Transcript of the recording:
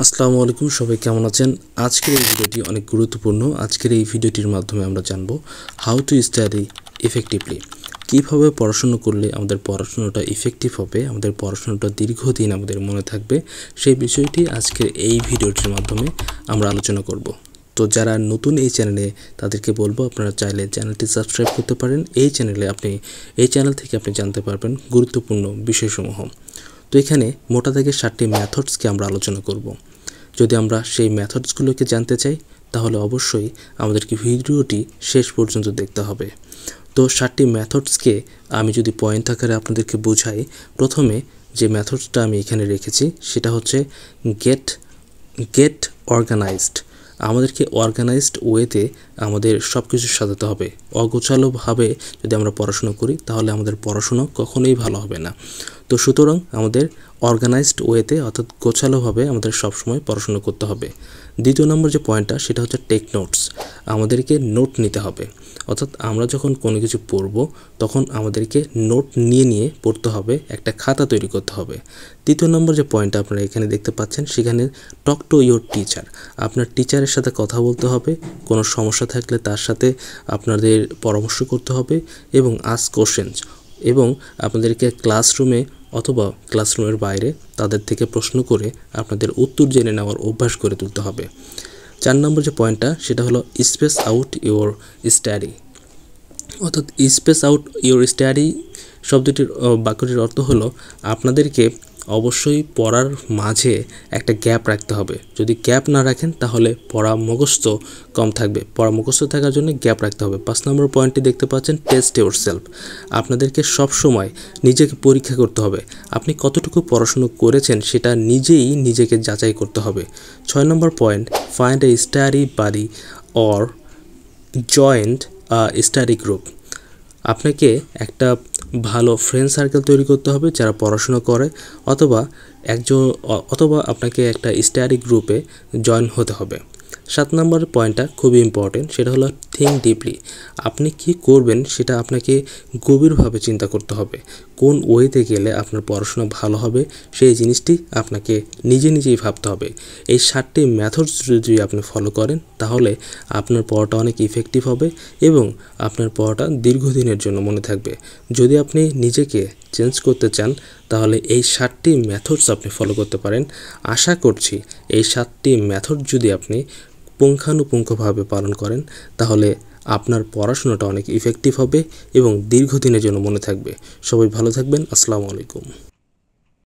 আসসালামু আলাইকুম, সবাই কেমন আছেন? আজকের এই ভিডিওটি অনেক গুরুত্বপূর্ণ। আজকের এই ভিডিওটির মাধ্যমে আমরা জানব হাউ টু স্টাডি ইফেক্টিভলি। কীভাবে পড়াশুনো করলে আমাদের পড়াশোনাটা ইফেক্টিভ হবে, আমাদের পড়াশোনাটা দীর্ঘদিন আমাদের মনে থাকবে, সেই বিষয়টি আজকের এই ভিডিওটির মাধ্যমে আমরা আলোচনা করব। তো যারা নতুন এই চ্যানেলে, তাদেরকে বলবো আপনারা চাইলে চ্যানেলটি সাবস্ক্রাইব করতে পারেন। এই চ্যানেল থেকে আপনি জানতে পারবেন গুরুত্বপূর্ণ বিষয়সমূহ। তো এখানে মোটা দাগে 7টি মেথডসকে আমরা আলোচনা করব। যদি আমরা সেই মেথডসগুলোকে জানতে চাই, তাহলে অবশ্যই আমাদেরকে ভিডিওটি শেষ পর্যন্ত দেখতে হবে। তো 7টি মেথডসকে আমি যদি পয়েন্ট আকারে আপনাদেরকে বোঝাই, প্রথমে যে মেথডসটা আমি এখানে রেখেছি সেটা হচ্ছে গেট অর্গানাইজড। আমাদেরকে অর্গানাইজড ওয়েতে আমাদের সব কিছু সাজাতে হবে। অগোছালোভাবে যদি আমরা পড়াশোনা করি, তাহলে আমাদের পড়াশোনা কখনোই ভালো হবে না। তো সুতরাং আমাদের অর্গানাইজড ওয়েতে, অর্থাৎ গোছালোভাবে আমাদের সবসময় পড়াশোনা করতে হবে। দ্বিতীয় নম্বর যে পয়েন্টটা, সেটা হচ্ছে টেক নোটস। আমাদেরকে নোট নিতে হবে, অর্থাৎ আমরা যখন কোনো কিছু পড়ব তখন আমাদেরকে নোট নিয়ে পড়তে হবে, একটা খাতা তৈরি করতে হবে। তৃতীয় নম্বর যে পয়েন্টটা আপনারা এখানে দেখতে পাচ্ছেন, সেখানে টক টু ইয়োর টিচার। আপনার টিচারের সাথে কথা বলতে হবে, কোনো সমস্যা থাকলে তার সাথে আপনাদের পরামর্শ করতে হবে এবং আস্ক কোশ্চেনস, এবং আপনাদেরকে ক্লাসরুমে অথবা ক্লাসরুমের বাইরে তাদের থেকে প্রশ্ন করে আপনাদের উত্তর জেনে নেওয়ার অভ্যাস করে তুলতে হবে। 4 নম্বর যে পয়েন্টটা, সেটা হলো স্পেস আউট ইওর স্টাডি। অর্থাৎ স্পেস আউট ইওর স্টাডি বাক্যটির অর্থ হলো আপনাদেরকে অবশ্যই পড়ার মাঝে একটা গ্যাপ রাখতে হবে। যদি গ্যাপ না রাখেন, তাহলে পড়া মুখস্থ কম থাকবে। পড়া মুখস্থ থাকার জন্য গ্যাপ রাখতে হবে। 5 নম্বর পয়েন্টটি দেখতে পাচ্ছেন, টেস্ট ইওর সেলফ। আপনাদেরকে সব সময় নিজেকে পরীক্ষা করতে হবে। আপনি কতটুকু পড়াশুনো করেছেন সেটা নিজেকে যাচাই করতে হবে। 6 নম্বর point, find a study buddy or joint study group. আপনাকে একটা ভালো ফ্রেন্ড সার্কেল তৈরি করতে হবে যারা পড়াশোনা করে, অথবা আপনাকে একটা স্টাডি গ্রুপে জয়েন হতে হবে। 7 নম্বর পয়েন্টটা খুবই ইম্পর্টেন্ট, সেটা হলো থিঙ্ক ডিপলি। আপনি কি করবেন সেটা আপনাকে গভীরভাবে চিন্তা করতে হবে। কোন ওয়েতে গেলে আপনার পড়াশোনা ভালো হবে, সেই জিনিসটি আপনাকে নিজেই ভাবতে হবে। এই 7টি মেথডস যদি আপনি ফলো করেন, তাহলে আপনার পড়াটা অনেক ইফেক্টিভ হবে এবং আপনার পড়াটা দীর্ঘদিনের জন্য মনে থাকবে। যদি আপনি নিজেকে চেঞ্জ করতে চান, তাহলে এই 7টি মেথডস আপনি ফলো করতে পারেন। আশা করছি এই 7টি মেথড যদি আপনি পুঙ্খানুপুঙ্খভাবে পালন করেন, তাহলে আপনার পড়াশোনাটা অনেক ইফেক্টিভ হবে এবং দীর্ঘদিনের জন্য মনে থাকবে। সবাই ভালো থাকবেন। আসসালামু আলাইকুম।